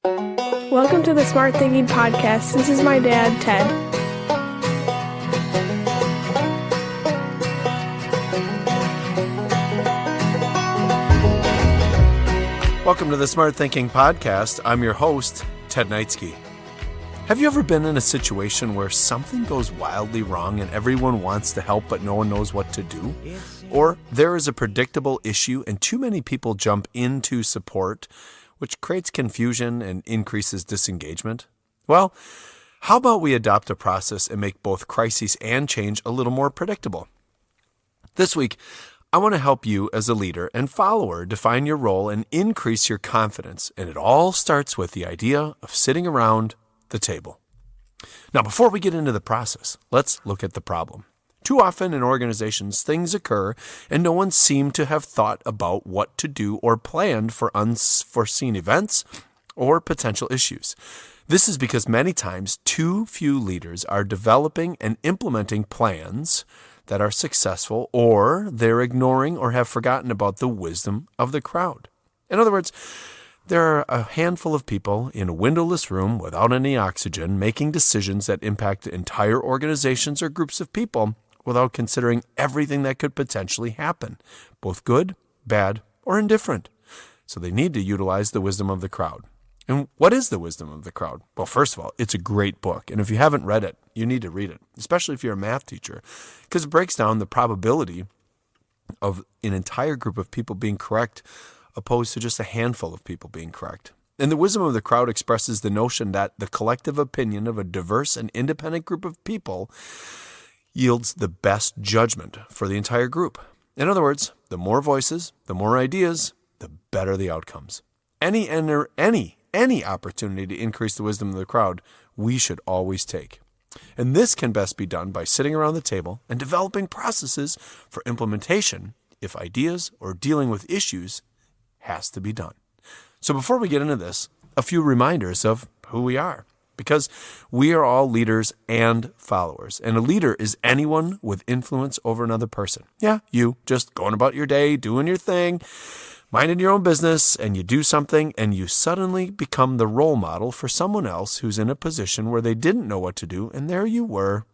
Welcome to the Smart Thinking Podcast. This is my dad, Ted. Welcome to the Smart Thinking Podcast. I'm your host, Ted Knightsky. Have you ever been in a situation where something goes wildly wrong and everyone wants to help but no one knows what to do? Or there is a predictable issue and too many people jump in to support, which creates confusion and increases disengagement? Well, how about we adopt a process and make both crises and change a little more predictable? This week, I want to help you as a leader and follower define your role and increase your confidence. And it all starts with the idea of sitting around the table. Now, before we get into the process, let's look at the problem. Too often in organizations, things occur and no one seemed to have thought about what to do or planned for unforeseen events or potential issues. This is because many times too few leaders are developing and implementing plans that are successful, or they're ignoring or have forgotten about the wisdom of the crowd. In other words, there are a handful of people in a windowless room without any oxygen making decisions that impact entire organizations or groups of people without considering everything that could potentially happen, both good, bad, or indifferent. So they need to utilize the wisdom of the crowd. And what is the wisdom of the crowd? Well, first of all, it's a great book. And if you haven't read it, you need to read it, especially if you're a math teacher, because it breaks down the probability of an entire group of people being correct opposed to just a handful of people being correct. And the wisdom of the crowd expresses the notion that the collective opinion of a diverse and independent group of people yields the best judgment for the entire group. In other words, the more voices, the more ideas, the better the outcomes. Any opportunity to increase the wisdom of the crowd, we should always take. And this can best be done by sitting around the table and developing processes for implementation if ideas or dealing with issues has to be done. So before we get into this, a few reminders of who we are, because we are all leaders and followers. And a leader is anyone with influence over another person. Yeah, you just going about your day, doing your thing, minding your own business, and you do something and you suddenly become the role model for someone else who's in a position where they didn't know what to do, and there you were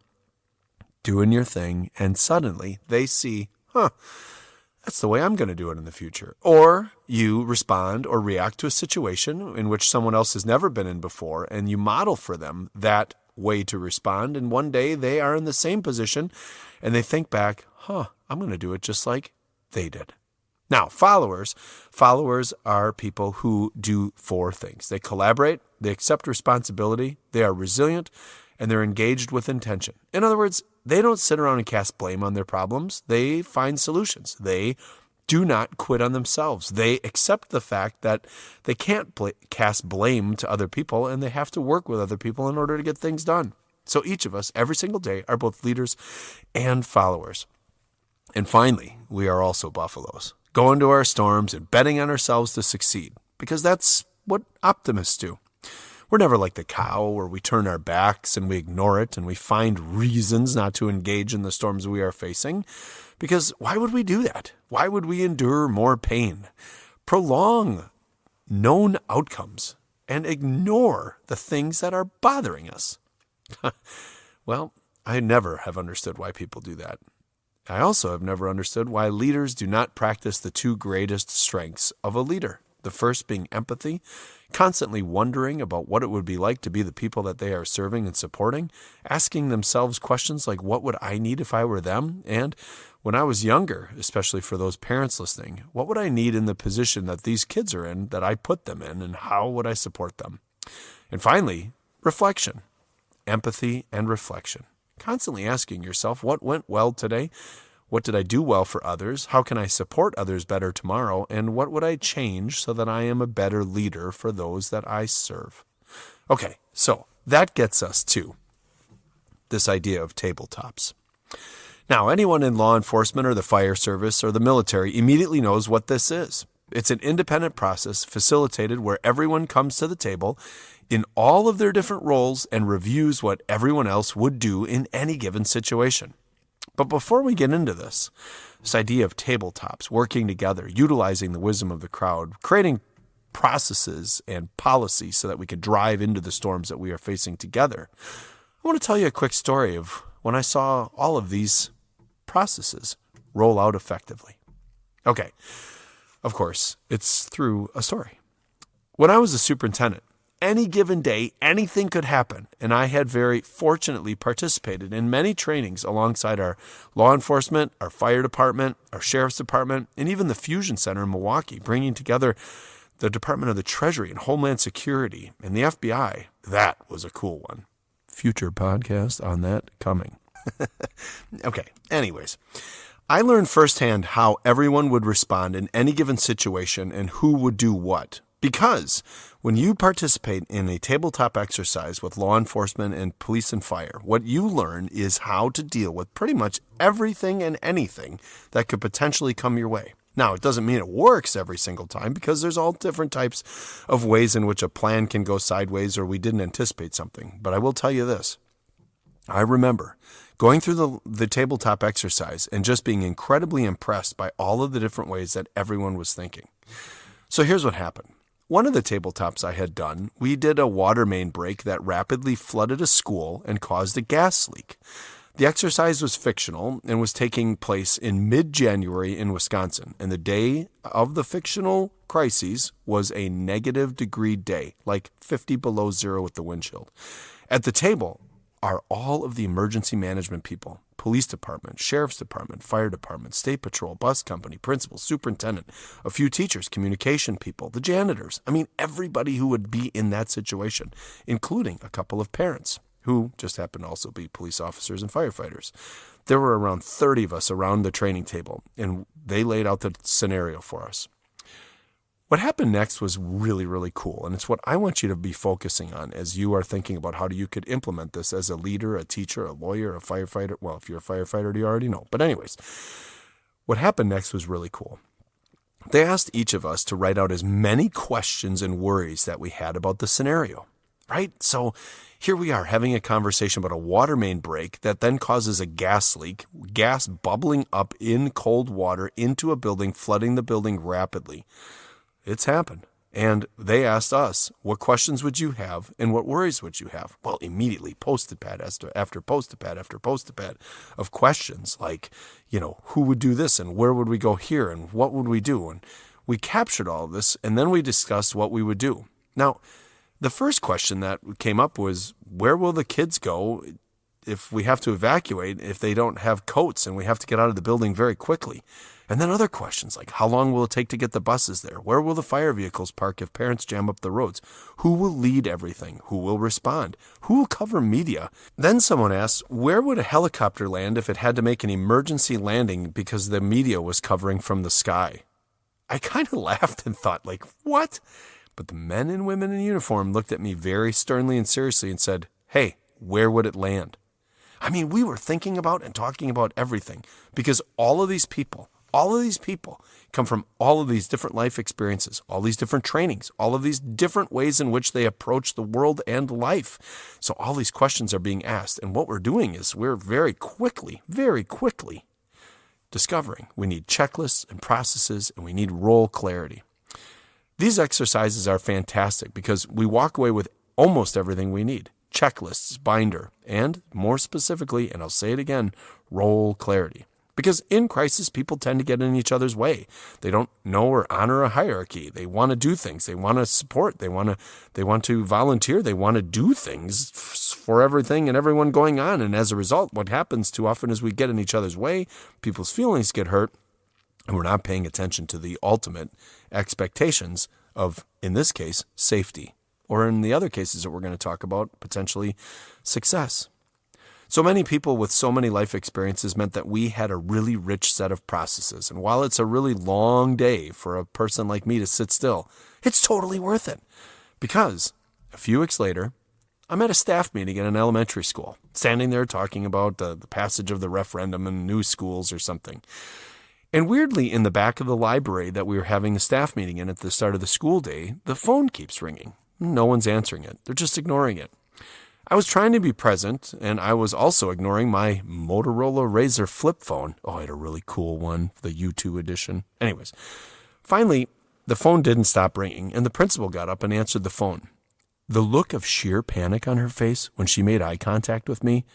doing your thing, and suddenly they see, that's the way I'm going to do it in the future. Or you respond or react to a situation in which someone else has never been in before, and you model for them that way to respond, and one day they are in the same position and they think back, I'm going to do it just like they did. Now, followers are people who do four things. They collaborate, they accept responsibility, they are resilient, and they're engaged with intention. In other words, they don't sit around and cast blame on their problems. They find solutions. They do not quit on themselves. They accept the fact that they can't cast blame to other people, and they have to work with other people in order to get things done. So each of us, every single day, are both leaders and followers. And finally, we are also buffaloes, going to our storms and betting on ourselves to succeed, because that's what optimists do. We're never like the cow where we turn our backs and we ignore it and we find reasons not to engage in the storms we are facing, because why would we do that? Why would we endure more pain, prolong known outcomes, and ignore the things that are bothering us? Well, I never have understood why people do that. I also have never understood why leaders do not practice the two greatest strengths of a leader. The first being empathy, constantly wondering about what it would be like to be the people that they are serving and supporting, asking themselves questions like, what would I need if I were them? And when I was younger, especially for those parents listening, what would I need in the position that these kids are in, that I put them in, and how would I support them? And finally, reflection, empathy and reflection. Constantly asking yourself, what went well today? What did I do well for others? How can I support others better tomorrow? And what would I change so that I am a better leader for those that I serve? Okay, so that gets us to this idea of tabletops. Now, anyone in law enforcement or the fire service or the military immediately knows what this is. It's an independent process facilitated where everyone comes to the table in all of their different roles and reviews what everyone else would do in any given situation. But before we get into this idea of tabletops, working together, utilizing the wisdom of the crowd, creating processes and policies so that we could drive into the storms that we are facing together, I want to tell you a quick story of when I saw all of these processes roll out effectively. Okay, of course, it's through a story. When I was a superintendent, any given day, anything could happen, and I had very fortunately participated in many trainings alongside our law enforcement, our fire department, our sheriff's department, and even the Fusion Center in Milwaukee, bringing together the Department of the Treasury and Homeland Security and the FBI. That was a cool one. Future podcast on that coming. Okay, anyways, I learned firsthand how everyone would respond in any given situation and who would do what. Because when you participate in a tabletop exercise with law enforcement and police and fire, what you learn is how to deal with pretty much everything and anything that could potentially come your way. Now, it doesn't mean it works every single time because there's all different types of ways in which a plan can go sideways or we didn't anticipate something. But I will tell you this. I remember going through the tabletop exercise and just being incredibly impressed by all of the different ways that everyone was thinking. So here's what happened. One of the tabletops I had done, we did a water main break that rapidly flooded a school and caused a gas leak. The exercise was fictional and was taking place in mid-January in Wisconsin, and the day of the fictional crises was a -degree day, like 50 below zero with the wind chill. At the table are all of the emergency management people, police department, sheriff's department, fire department, state patrol, bus company, principal, superintendent, a few teachers, communication people, the janitors. I mean, everybody who would be in that situation, including a couple of parents who just happen to also be police officers and firefighters. There were around 30 of us around the training table, and they laid out the scenario for us. What happened next was really, really cool, and it's what I want you to be focusing on as you are thinking about how you could implement this as a leader, a teacher, a lawyer, a firefighter. Well, if you're a firefighter, you already know. But anyways, what happened next was really cool. They asked each of us to write out as many questions and worries that we had about the scenario, right? So here we are having a conversation about a water main break that then causes a gas leak, gas bubbling up in cold water into a building, flooding the building rapidly. It's happened. And they asked us, what questions would you have and what worries would you have? Well, immediately post-it pad after post-it pad after post-it pad of questions like, who would do this and where would we go here and what would we do? And we captured all of this and then we discussed what we would do. Now, the first question that came up was, where will the kids go if we have to evacuate, if they don't have coats and we have to get out of the building very quickly? And then other questions like, how long will it take to get the buses there? Where will the fire vehicles park if parents jam up the roads? Who will lead everything? Who will respond? Who will cover media? Then someone asked, where would a helicopter land if it had to make an emergency landing because the media was covering from the sky? I kind of laughed and thought, what? But the men and women in uniform looked at me very sternly and seriously and said, hey, where would it land? I mean, we were thinking about and talking about everything because all of these people come from all of these different life experiences, all these different trainings, all of these different ways in which they approach the world and life. So all these questions are being asked. And what we're doing is we're very quickly discovering we need checklists and processes and we need role clarity. These exercises are fantastic because we walk away with almost everything we need. Checklists, binder, and more specifically, and I'll say it again, role clarity. Because in crisis, people tend to get in each other's way. They don't know or honor a hierarchy. They want to do things. They want to support. They want to volunteer. They want to do things for everything and everyone going on. And as a result, what happens too often is we get in each other's way. People's feelings get hurt. And we're not paying attention to the ultimate expectations of, in this case, safety. Or in the other cases that we're going to talk about, potentially success. So many people with so many life experiences meant that we had a really rich set of processes. And while it's a really long day for a person like me to sit still, it's totally worth it. Because a few weeks later, I'm at a staff meeting at an elementary school, standing there talking about the passage of the referendum in new schools or something. And weirdly, in the back of the library that we were having a staff meeting in at the start of the school day, the phone keeps ringing. No one's answering it. They're just ignoring it. I was trying to be present, and I was also ignoring my Motorola Razr flip phone. Oh, I had a really cool one, the U2 edition. Anyways, finally, the phone didn't stop ringing, and the principal got up and answered the phone. The look of sheer panic on her face when she made eye contact with me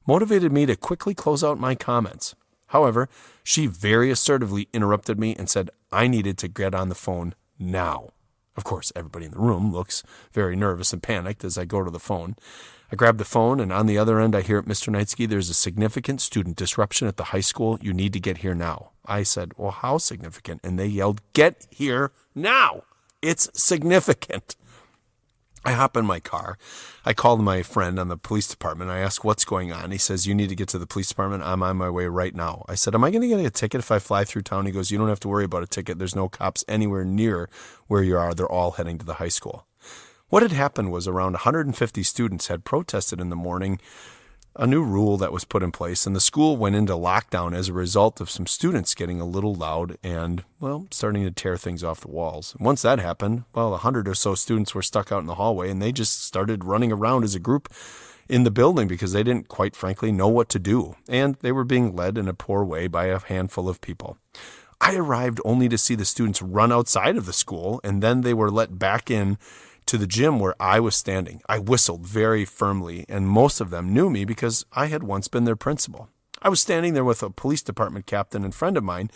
motivated me to quickly close out my comments. However, she very assertively interrupted me and said I needed to get on the phone now. Of course, everybody in the room looks very nervous and panicked as I go to the phone. I grab the phone, and on the other end, I hear, "Mr. Knightsky, there's a significant student disruption at the high school. You need to get here now." I said, "Well, how significant?" And they yelled, "Get here now. It's significant." I hop in my car. I called my friend on the police department. I asked what's going on. He says, "You need to get to the police department. I'm on my way right now." I said, "Am I going to get a ticket if I fly through town?" He goes, "You don't have to worry about a ticket. There's no cops anywhere near where you are. They're all heading to the high school." What had happened was around 150 students had protested in the morning a new rule that was put in place, and the school went into lockdown as a result of some students getting a little loud and, well, starting to tear things off the walls. And once that happened, well, 100 or so students were stuck out in the hallway, and they just started running around as a group in the building because they didn't, quite frankly, know what to do, and they were being led in a poor way by a handful of people. I arrived only to see the students run outside of the school, and then they were let back in to the gym where I was standing. I whistled very firmly, and most of them knew me because I had once been their principal. I was standing there with a police department captain and friend of mine,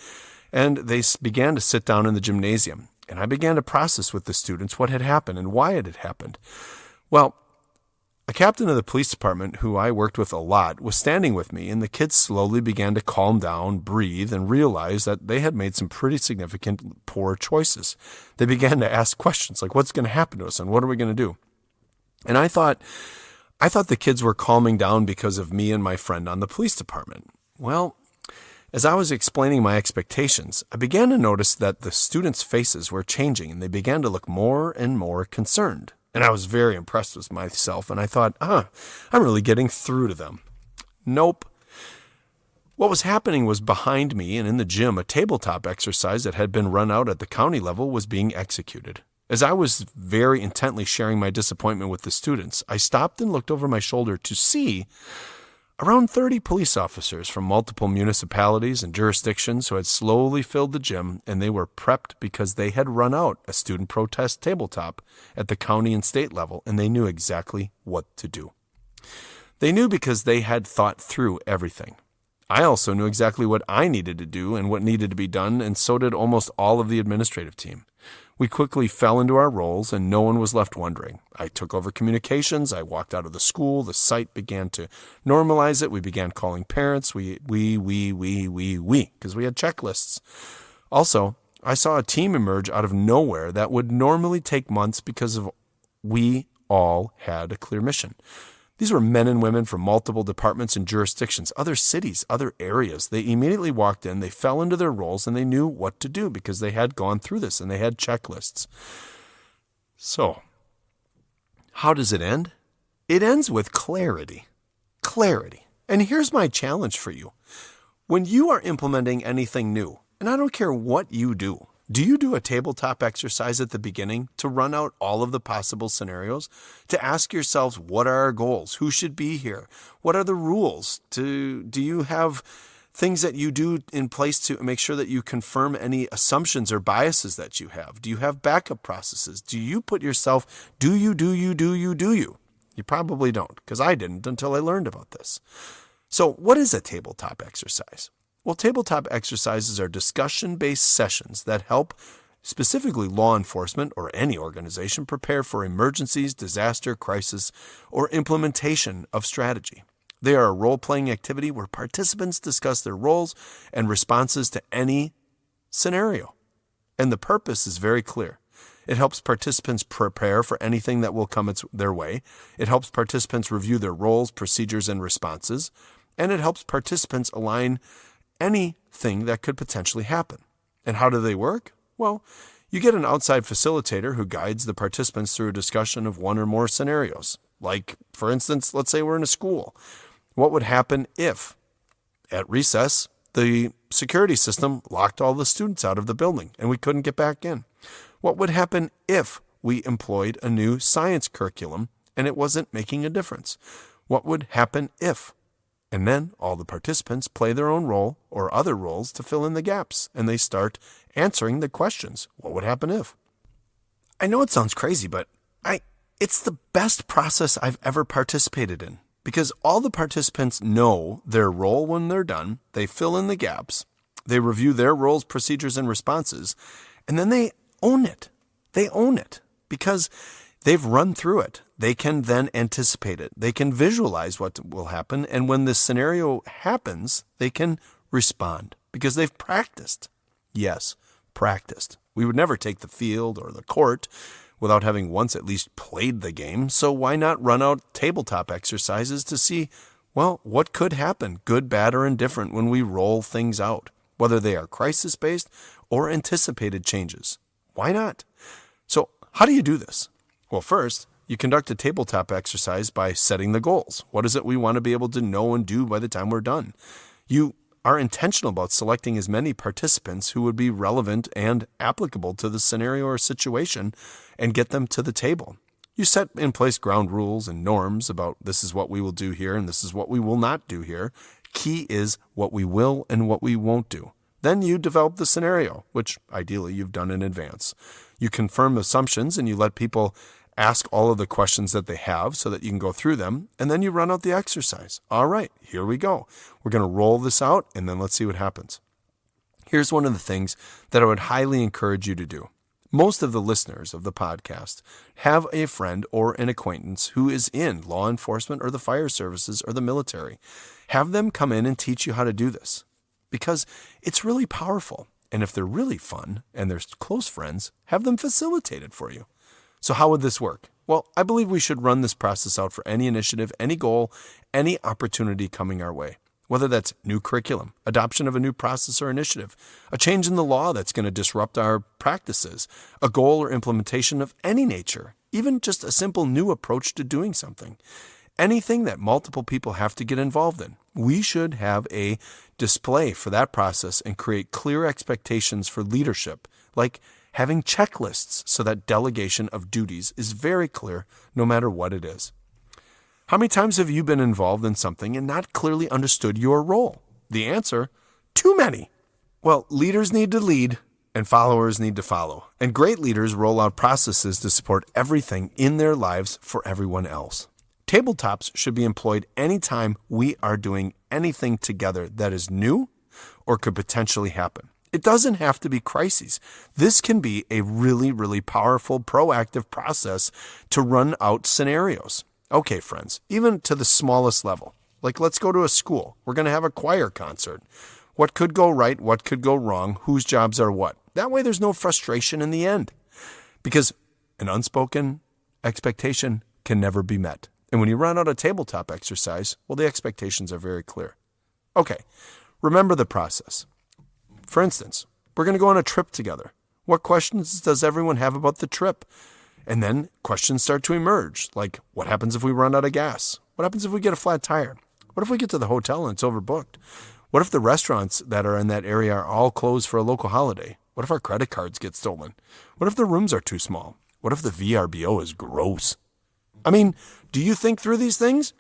and they began to sit down in the gymnasium, and I began to process with the students what had happened and why it had happened. Well, a captain of the police department, who I worked with a lot, was standing with me, and the kids slowly began to calm down, breathe, and realize that they had made some pretty significant poor choices. They began to ask questions like, what's going to happen to us, and what are we going to do? And I thought the kids were calming down because of me and my friend on the police department. Well, as I was explaining my expectations, I began to notice that the students' faces were changing, and they began to look more and more concerned. And I was very impressed with myself, and I thought, I'm really getting through to them. Nope. What was happening was behind me and in the gym, a tabletop exercise that had been run out at the county level was being executed. As I was very intently sharing my disappointment with the students, I stopped and looked over my shoulder to see around 30 police officers from multiple municipalities and jurisdictions who had slowly filled the gym, and they were prepped because they had run out a student protest tabletop at the county and state level, and they knew exactly what to do. They knew because they had thought through everything. I also knew exactly what I needed to do and what needed to be done, and so did almost all of the administrative team. We quickly fell into our roles, and no one was left wondering. I took over communications. I walked out of the school. The site began to normalize it. We began calling parents. Because we had checklists. Also, I saw a team emerge out of nowhere that would normally take months because we all had a clear mission. These were men and women from multiple departments and jurisdictions, other cities, other areas. They immediately walked in, they fell into their roles, and they knew what to do because they had gone through this and they had checklists. So, how does it end? It ends with clarity. Clarity. And here's my challenge for you. When you are implementing anything new, and I don't care what you do you do a tabletop exercise at the beginning to run out all of the possible scenarios? To ask yourselves, what are our goals? Who should be here? What are the rules? Do you have things that you do in place to make sure that you confirm any assumptions or biases that you have? Do you have backup processes? Do you put yourself, do you? You probably don't, because I didn't until I learned about this. So what is a tabletop exercise? Well, tabletop exercises are discussion-based sessions that help specifically law enforcement or any organization prepare for emergencies, disaster, crisis, or implementation of strategy. They are a role-playing activity where participants discuss their roles and responses to any scenario. And the purpose is very clear. It helps participants prepare for anything that will come their way. It helps participants review their roles, procedures, and responses. And it helps participants align anything that could potentially happen. And how do they work? Well, you get an outside facilitator who guides the participants through a discussion of one or more scenarios. Like, for instance, let's say we're in a school. What would happen if, at recess, the security system locked all the students out of the building and we couldn't get back in? What would happen if we employed a new science curriculum and it wasn't making a difference? What would happen if? And then all the participants play their own role or other roles to fill in the gaps, and they start answering the questions. What would happen if? I know it sounds crazy, but it's the best process I've ever participated in because all the participants know their role when they're done. They fill in the gaps. They review their roles, procedures, and responses, and then they own it. They own it because they've run through it. They can then anticipate it. They can visualize what will happen, and when the scenario happens, they can respond because they've practiced. Yes, practiced. We would never take the field or the court without having once at least played the game, so why not run out tabletop exercises to see, well, what could happen, good, bad, or indifferent, when we roll things out, whether they are crisis-based or anticipated changes. Why not? So how do you do this? Well, first, you conduct a tabletop exercise by setting the goals. What is it we want to be able to know and do by the time we're done? You are intentional about selecting as many participants who would be relevant and applicable to the scenario or situation and get them to the table. You set in place ground rules and norms about this is what we will do here and this is what we will not do here. Key is what we will and what we won't do. Then you develop the scenario, which ideally you've done in advance. You confirm assumptions and you let people ask all of the questions that they have so that you can go through them, and then you run out the exercise. All right, here we go. We're going to roll this out, and then let's see what happens. Here's one of the things that I would highly encourage you to do. Most of the listeners of the podcast have a friend or an acquaintance who is in law enforcement or the fire services or the military. Have them come in and teach you how to do this because it's really powerful. And if they're really fun and they're close friends, have them facilitate it for you. So how would this work? Well, I believe we should run this process out for any initiative, any goal, any opportunity coming our way. Whether that's new curriculum, adoption of a new process or initiative, a change in the law that's going to disrupt our practices, a goal or implementation of any nature, even just a simple new approach to doing something. Anything that multiple people have to get involved in. We should have a display for that process and create clear expectations for leadership, like having checklists so that delegation of duties is very clear no matter what it is. How many times have you been involved in something and not clearly understood your role? The answer, too many. Well, leaders need to lead and followers need to follow. And great leaders roll out processes to support everything in their lives for everyone else. Tabletops should be employed anytime we are doing anything together that is new or could potentially happen. It doesn't have to be crises. This can be a really, really powerful, proactive process to run out scenarios. Okay, friends, even to the smallest level. Like, let's go to a school. We're going to have a choir concert. What could go right? What could go wrong? Whose jobs are what? That way there's no frustration in the end. Because an unspoken expectation can never be met. And when you run out a tabletop exercise, well, the expectations are very clear. Okay, remember the process. For instance, we're going to go on a trip together. What questions does everyone have about the trip? And then questions start to emerge, like what happens if we run out of gas? What happens if we get a flat tire? What if we get to the hotel and it's overbooked? What if the restaurants that are in that area are all closed for a local holiday? What if our credit cards get stolen? What if the rooms are too small? What if the VRBO is gross? I mean, do you think through these things?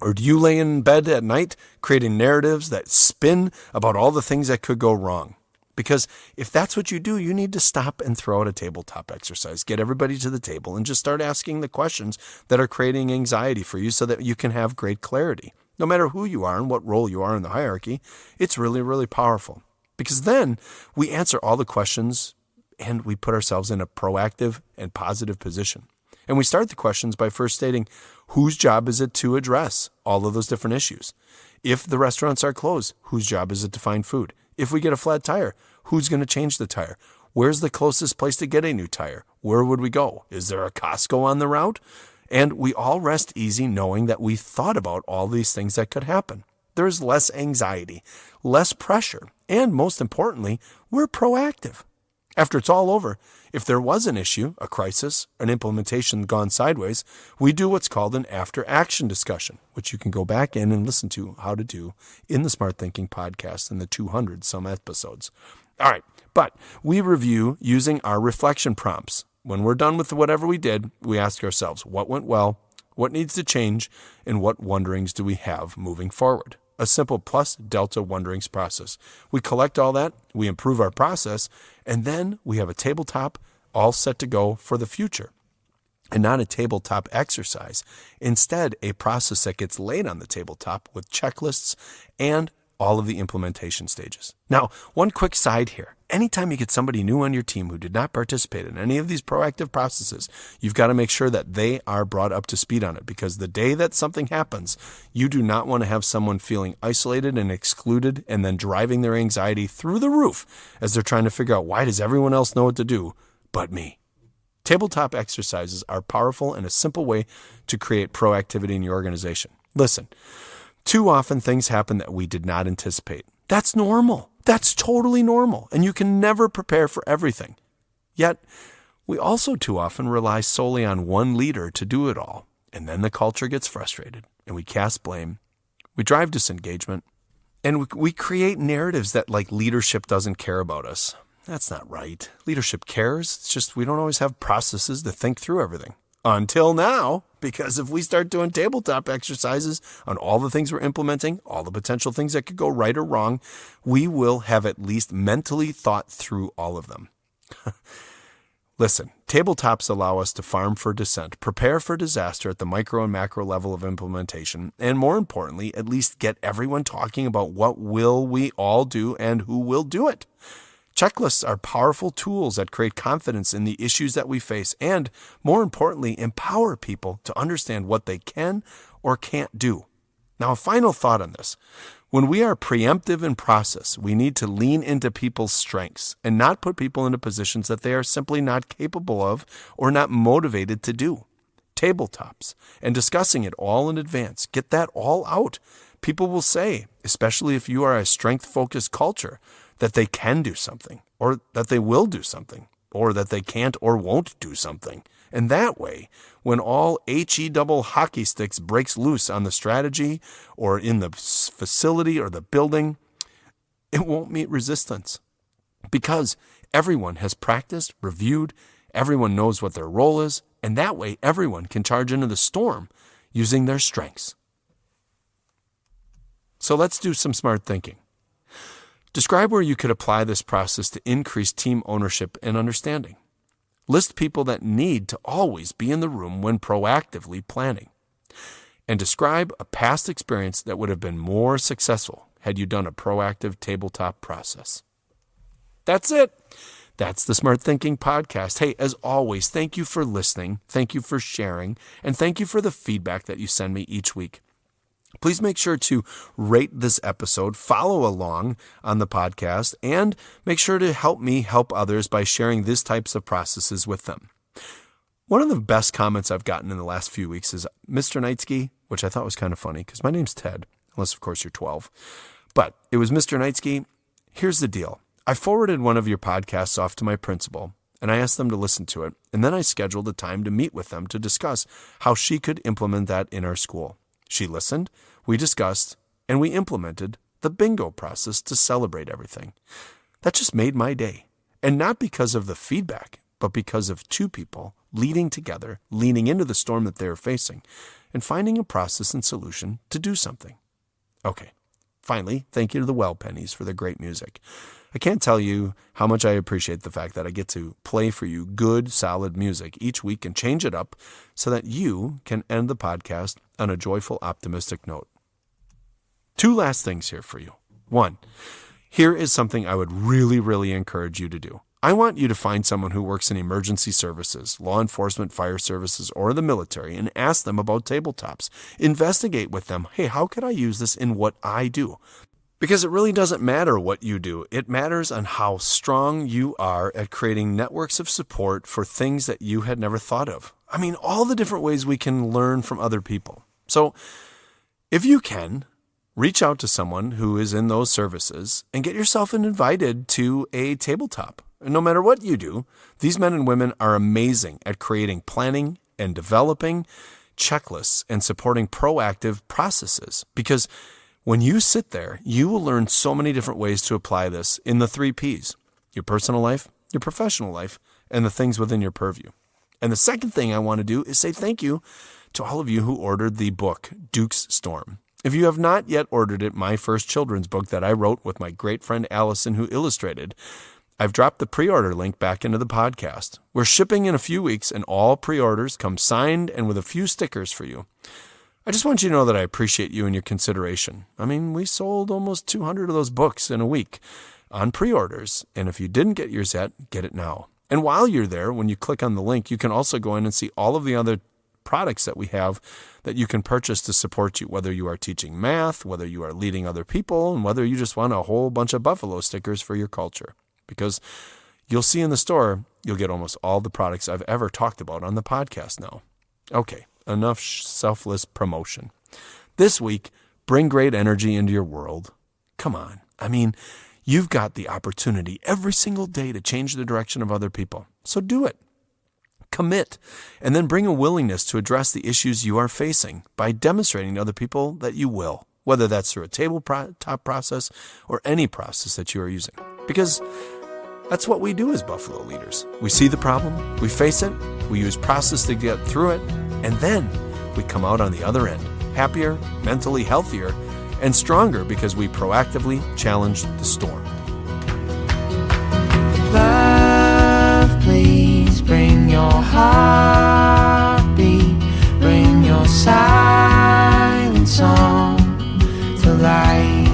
Or do you lay in bed at night creating narratives that spin about all the things that could go wrong? Because if that's what you do, you need to stop and throw out a tabletop exercise. Get everybody to the table and just start asking the questions that are creating anxiety for you so that you can have great clarity. No matter who you are and what role you are in the hierarchy, it's really, really powerful. Because then we answer all the questions and we put ourselves in a proactive and positive position. And we start the questions by first stating, whose job is it to address all of those different issues? If the restaurants are closed, whose job is it to find food? If we get a flat tire, who's going to change the tire? Where's the closest place to get a new tire? Where would we go? Is there a Costco on the route? And we all rest easy knowing that we thought about all these things that could happen. There's less anxiety, less pressure, and most importantly, we're proactive. After it's all over, if there was an issue, a crisis, an implementation gone sideways, we do what's called an after-action discussion, which you can go back in and listen to how to do in the Smart Thinking podcast in the 200-some episodes. All right, but we review using our reflection prompts. When we're done with whatever we did, we ask ourselves, what went well, what needs to change, and what wonderings do we have moving forward? a simple plus delta wonderings process. We collect all that, we improve our process, and then we have a tabletop all set to go for the future. And not a tabletop exercise. Instead, a process that gets laid on the tabletop with checklists and all of the implementation stages. Now, one quick side here. Anytime you get somebody new on your team who did not participate in any of these proactive processes, you've got to make sure that they are brought up to speed on it, because the day that something happens, you do not want to have someone feeling isolated and excluded and then driving their anxiety through the roof as they're trying to figure out, why does everyone else know what to do but me? Tabletop exercises are powerful and a simple way to create proactivity in your organization. Listen, too often things happen that we did not anticipate. That's normal. That's totally normal. And you can never prepare for everything. Yet, we also too often rely solely on one leader to do it all. And then the culture gets frustrated and we cast blame. We drive disengagement. And we create narratives that like leadership doesn't care about us. That's not right. Leadership cares. It's just we don't always have processes to think through everything. Until now, because if we start doing tabletop exercises on all the things we're implementing, all the potential things that could go right or wrong, we will have at least mentally thought through all of them. Listen, tabletops allow us to farm for dissent, prepare for disaster at the micro and macro level of implementation, and more importantly, at least get everyone talking about what will we all do and who will do it. Checklists are powerful tools that create confidence in the issues that we face and, more importantly, empower people to understand what they can or can't do. Now, a final thought on this. When we are preemptive in process, we need to lean into people's strengths and not put people into positions that they are simply not capable of or not motivated to do. Tabletops and discussing it all in advance. Get that all out. People will say, especially if you are a strength-focused culture, that they can do something, or that they will do something, or that they can't or won't do something. And that way, when all HE double hockey sticks breaks loose on the strategy or in the facility or the building, it won't meet resistance. Because everyone has practiced, reviewed, everyone knows what their role is, and that way everyone can charge into the storm using their strengths. So let's do some smart thinking. Describe where you could apply this process to increase team ownership and understanding. List people that need to always be in the room when proactively planning. And describe a past experience that would have been more successful had you done a proactive tabletop process. That's it. That's the Smart Thinking Podcast. Hey, as always, thank you for listening, thank you for sharing, and thank you for the feedback that you send me each week. Please make sure to rate this episode, follow along on the podcast, and make sure to help me help others by sharing these types of processes with them. One of the best comments I've gotten in the last few weeks is Mr. Knightsky, which I thought was kind of funny because my name's Ted, unless, of course, you're 12. But it was Mr. Knightsky. Here's the deal. I forwarded one of your podcasts off to my principal, and I asked them to listen to it, and then I scheduled a time to meet with them to discuss how she could implement that in our school. She listened, we discussed, and we implemented the bingo process to celebrate everything. That just made my day. And not because of the feedback, but because of two people leading together, leaning into the storm that they are facing, and finding a process and solution to do something. Okay, finally, thank you to the Well Pennies for the great music. I can't tell you how much I appreciate the fact that I get to play for you good, solid music each week and change it up so that you can end the podcast on a joyful, optimistic note. Two last things here for you. One, here is something I would really encourage you to do. I want you to find someone who works in emergency services, law enforcement, fire services, or the military, and ask them about tabletops. Investigate with them, hey, how could I use this in what I do? Because it really doesn't matter what you do. It matters on how strong you are at creating networks of support for things that you had never thought of. I mean, all the different ways we can learn from other people. So if you can, reach out to someone who is in those services and get yourself invited to a tabletop. And no matter what you do, these men and women are amazing at creating planning and developing checklists and supporting proactive processes. Because when you sit there, you will learn so many different ways to apply this in the 3 Ps, your personal life, your professional life, and the things within your purview. And the second thing I want to do is say thank you to all of you who ordered the book, Duke's Storm. If you have not yet ordered it, my first children's book that I wrote with my great friend Allison, who illustrated, I've dropped the pre-order link back into the podcast. We're shipping in a few weeks, and all pre-orders come signed and with a few stickers for you. I just want you to know that I appreciate you and your consideration. I mean, we sold almost 200 of those books in a week on pre-orders, and if you didn't get yours yet, get it now. And while you're there, when you click on the link, you can also go in and see all of the other products that we have that you can purchase to support you, whether you are teaching math, whether you are leading other people, and whether you just want a whole bunch of buffalo stickers for your culture. Because you'll see in the store, you'll get almost all the products I've ever talked about on the podcast now. Okay, enough selfless promotion. This week, bring great energy into your world. Come on. I mean, you've got the opportunity every single day to change the direction of other people. So do it. Commit, and then bring a willingness to address the issues you are facing by demonstrating to other people that you will, whether that's through a tabletop process or any process that you are using. Because that's what we do as Buffalo leaders. We see the problem, we face it, we use process to get through it, and then we come out on the other end, happier, mentally healthier, and stronger because we proactively challenged the storm. Love, please bring your heartbeat, bring your silent song to life.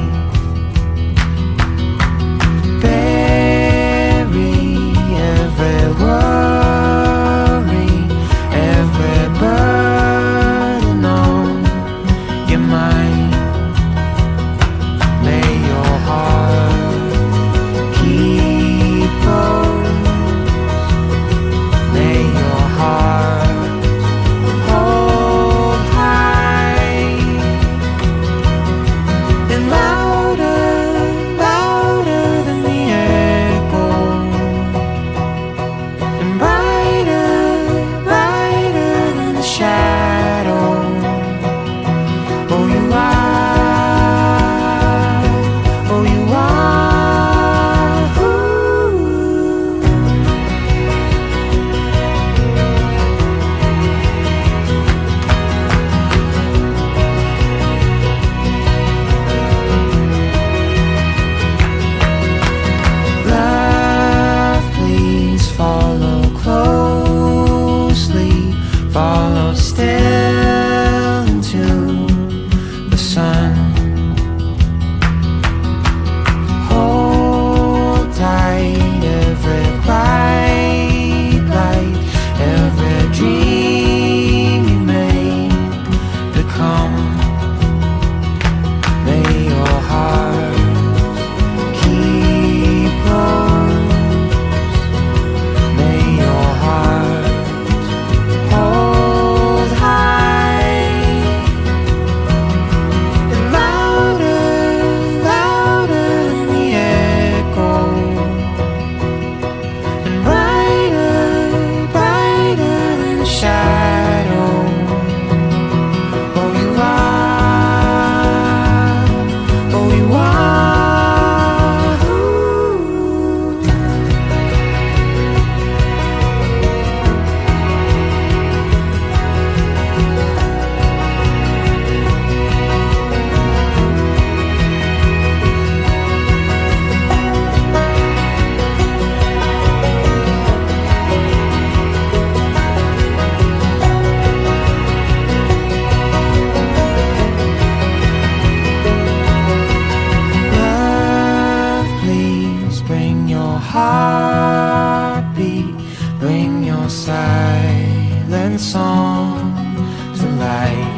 Heartbeat, bring your silent song to life.